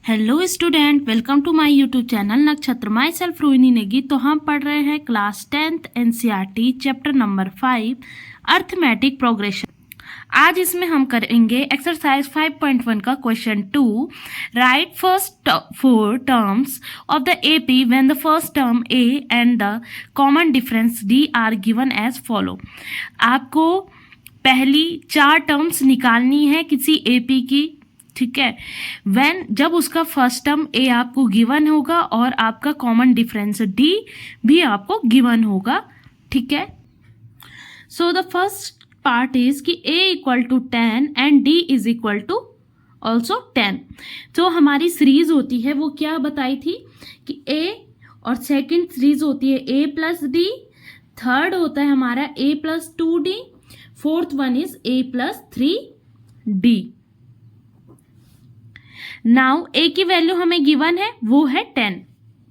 Hello student, welcome to my YouTube channel Nakshatra. Myself Rohini Negi. तो हम पढ़ रहे हैं class 10th NCERT chapter number 5 arithmetic progression. आज इसमें हम करेंगे एक्सरसाइज 5.1 का question 2। Write first 4 terms of the AP when the first term a and the common difference d are given as follow. आपको पहली 4 टर्म्स निकालनी है किसी एपी की, ठीक है। व्हेन जब उसका फर्स्ट टर्म ए आपको गिवन होगा और आपका कॉमन डिफरेंस डी भी आपको गिवन होगा, ठीक है। So the first part is कि a equal to 10 and d is equal to also 10। तो हमारी सीरीज होती है वो क्या बताई थी कि a, और सेकेंड सीरीज होती है a प्लस डी, थर्ड होता है हमारा a plus 2d, fourth one is a plus 3d। Now a की वैल्यू हमें गिवन है वो है 10,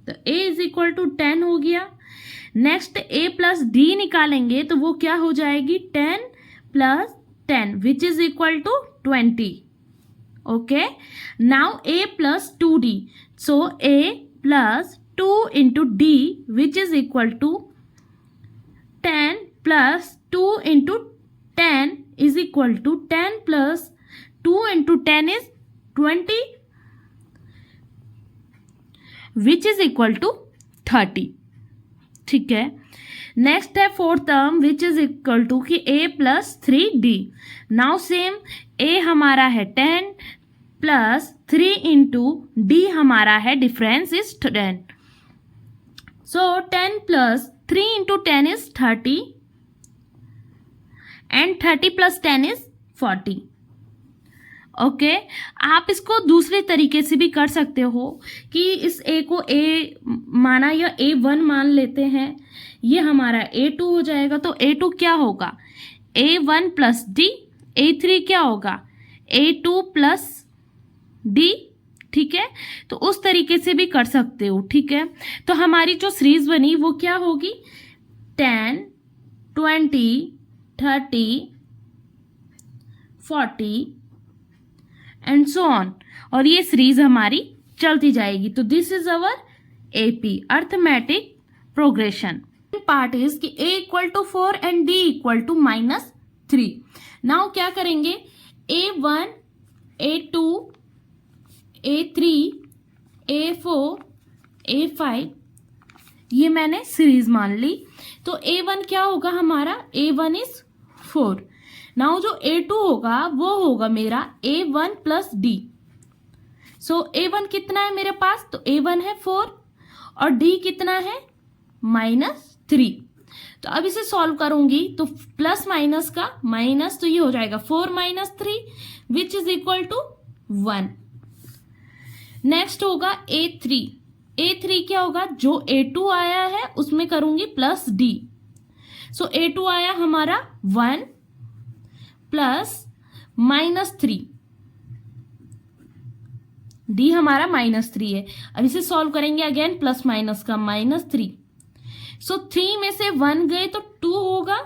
तो a इज इक्वल टू 10 हो गया। नेक्स्ट a प्लस डी निकालेंगे तो वो क्या हो जाएगी 10 plus 10 which is equal to 20। Okay, now a plus 2d, so a plus 2 into D which is equal to 10 plus 2 into 10 is equal to 10 plus 2 into 10 is 20 which is equal to 30, ठीक है। Next है fourth term which is equal to कि a plus 3d। Now same a हमारा है 10 plus 3 into D हमारा है difference is 10, so 10 plus 3 into 10 is 30 and 30 plus 10 is 40। Okay, आप इसको दूसरे तरीके से भी कर सकते हो कि इस a को a माना या a1 मान लेते हैं, ये हमारा a2 हो जाएगा। तो a2 क्या होगा a1 प्लस d, a3 क्या होगा a2 प्लस d, ठीक है। तो उस तरीके से भी कर सकते हो, ठीक है। तो हमारी जो सीरीज बनी वो क्या होगी 10, 20, 30, 40 एंड सो ऑन, और ये सीरीज हमारी चलती जाएगी। तो this is our AP arithmetic progression. Part is कि a equal to 4 and d equal to -3। Now क्या करेंगे a1, a2, a3, a4, a5 ये मैंने सीरीज मान ली। तो a1 क्या होगा हमारा a1 इज 4। नाउ जो a2 होगा वो होगा मेरा a1 प्लस d। सो a1 कितना है मेरे पास, तो a1 है 4 और d कितना है -3। तो अब इसे सॉल्व करूंगी तो प्लस माइनस का माइनस, तो ये हो जाएगा 4 minus 3 which is equal to 1। Next होगा a3। a3 क्या होगा, जो a2 आया है उसमें करूंगी प्लस d। सो a2 आया हमारा 1 प्लस -3, डी हमारा -3 है। अब इसे सॉल्व करेंगे अगेन प्लस माइनस का -3। सो 3 में से 1 गए तो 2 होगा,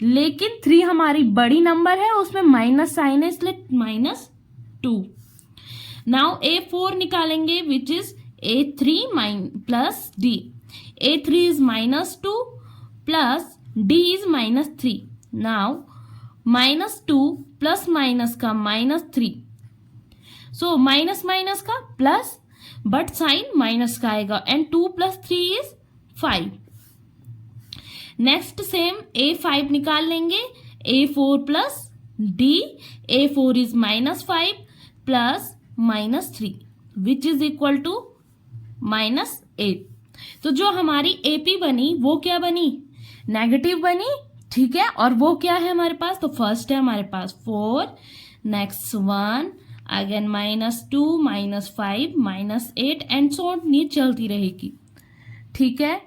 लेकिन 3 हमारी बड़ी नंबर है उसमें माइनस साइन है इसलिए -2। नाउ a4 निकालेंगे which is a3 plus d। a3 is -2 plus d is -3। Now -2 plus minus का -3, सो माइनस माइनस का प्लस, बट साइन माइनस का आएगा and 2 plus 3 is 5। Next same a5 निकाल लेंगे, a4 plus d, a4 is -5 plus -3 which is equal to -8। तो जो हमारी AP बनी वो क्या बनी, नेगेटिव बनी, ठीक है। और वो क्या है हमारे पास, तो फर्स्ट है हमारे पास 4, next 1, again -2, -5, -8 and so on, ये चलती रहेगी, ठीक है।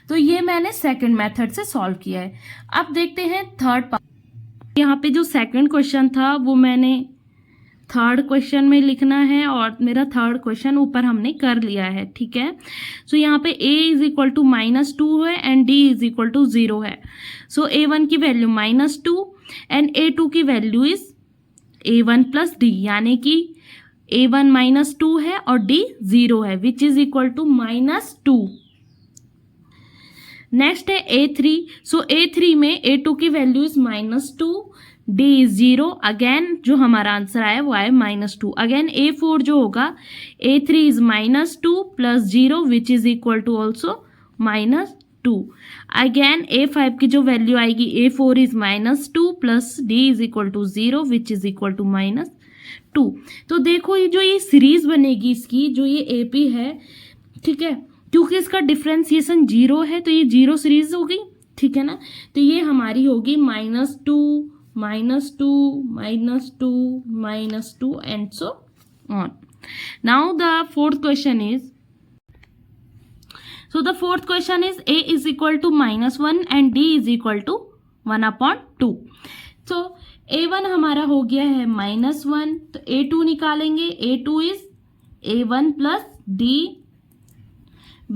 तो ये मैंने सेकंड मेथड से सॉल्व किया है। अब देखते हैं थर्ड पार्ट। यहाँ पे जो सेकंड क्वेश्चन था वो मैंने थर्ड क्वेश्चन में लिखना है और मेरा थर्ड क्वेश्चन ऊपर हमने कर लिया है, ठीक है। सो यहाँ पे a इज इक्वल टू -2 है and d is equal to 0 है। सो a1 की वैल्यू -2 एंड a2 की वैल्यू इज a1 प्लस d, यानी कि A1 -2 है और D 0 है, which is equal to -2। Next है A3। सो A3 में A2 की वैल्यू इज -2, D इज 0। अगेन जो हमारा आंसर आया वो आया -2। अगेन A4 जो होगा, A3 is -2 plus 0 which is equal to also -2। Again A5 की जो वैल्यू आएगी, A4 is -2 plus D is equal to 0 which is equal to -2। तो देखो ये जो ये सीरीज बनेगी इसकी, जो ये AP है, ठीक है, क्योंकि इसका डिफ्रेंसिएशन 0 है तो ये 0 सीरीज होगी, ठीक है ना। तो ये हमारी होगी -2 -2 -2 -2 and so on. Now the fourth question is, so the fourth question is A is equal to -1 and D is equal to 1/2। so A1 हमारा हो गया है -1, तो A2 निकालेंगे। A2 is A1 plus D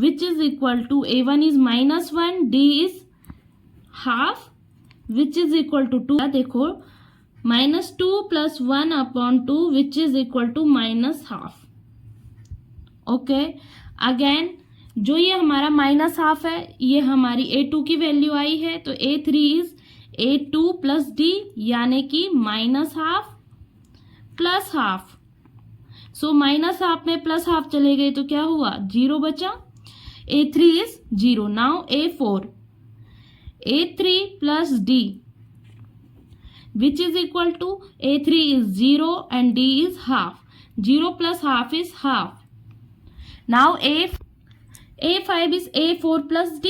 which is equal to, A1 is -1, D is half which is equal to 2। देखो -2 plus 1/2 which is equal to -half। Okay, again जो ये हमारा -half है, ये हमारी A2 की वैल्यू आई है, तो A3 is A2 plus D यानी कि -half plus half. So -half में प्लस हाफ चले गए तो क्या हुआ, 0 बचा। A3 is 0। Now A4, A3 plus D which is equal to, A3 is 0 and D is half. 0 plus half is half. Now A5 is A4 plus D।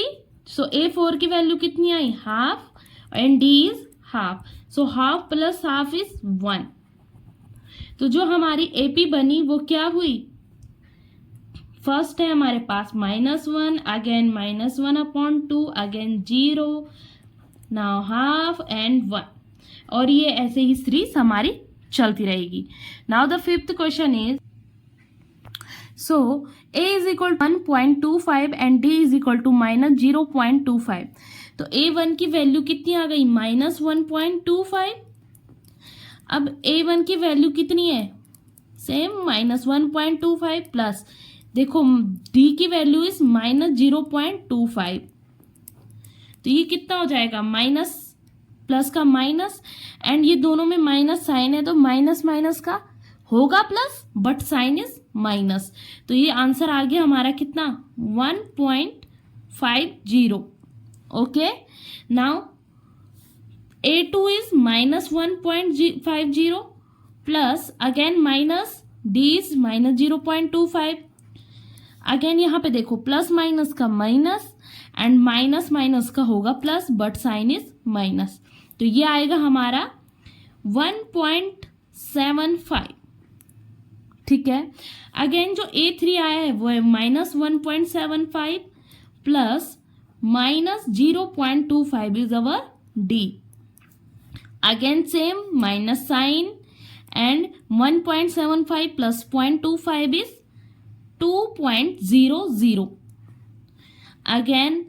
so A4 की value कितनी आई, half, and D is half. so half plus half is 1। तो जो हमारी AP बनी वो क्या हुई, फर्स्ट है हमारे पास -1, again -1/2, again 0, now half and 1, और ये ऐसे ही सीरीज हमारी चलती रहेगी। Now the fifth question is, so A is equal to 1.25 and D is equal to -0.25। तो A1 की वैल्यू कितनी आ गई, -1.25। अब A1 की वैल्यू कितनी है, सेम -1.25 प्लस, देखो D की वैल्यू इज -0.25। तो ये कितना हो जाएगा, माइनस प्लस का माइनस, एंड ये दोनों में माइनस साइन है तो माइनस माइनस का होगा plus, but sine is minus. तो ये आंसर आ गया हमारा कितना, 1.50। ओके, now A2 is -1.50 plus again minus D is -0.25। Again यहाँ पे देखो प्लस माइनस का माइनस, एंड माइनस माइनस का होगा plus, but sine is minus. तो ये आएगा हमारा 1.75, ठीक है। अगेन जो A3 आया है वो है -1.75 plus -0.25 is our D। Again same minus sine, and 1.75 plus 0.25 is 2.00। Again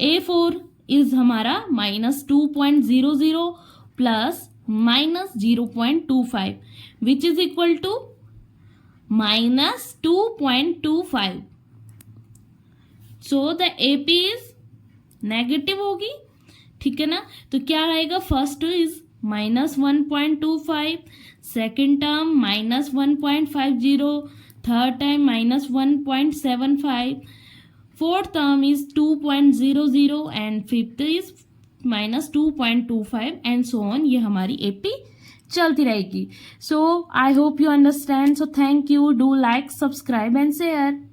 A4 is हमारा -2.00 plus -0.25 which is equal to -2.25। So the AP is negative होगी, ठीक है ना। तो क्या रहेगा, first is -1.25, second term -1.50, third time -1.75, fourth term is 2.00 and fifth is -2.25 and so on. ये हमारी AP चलती रहेगी। So I hope you understand. So thank you, do like, subscribe and share.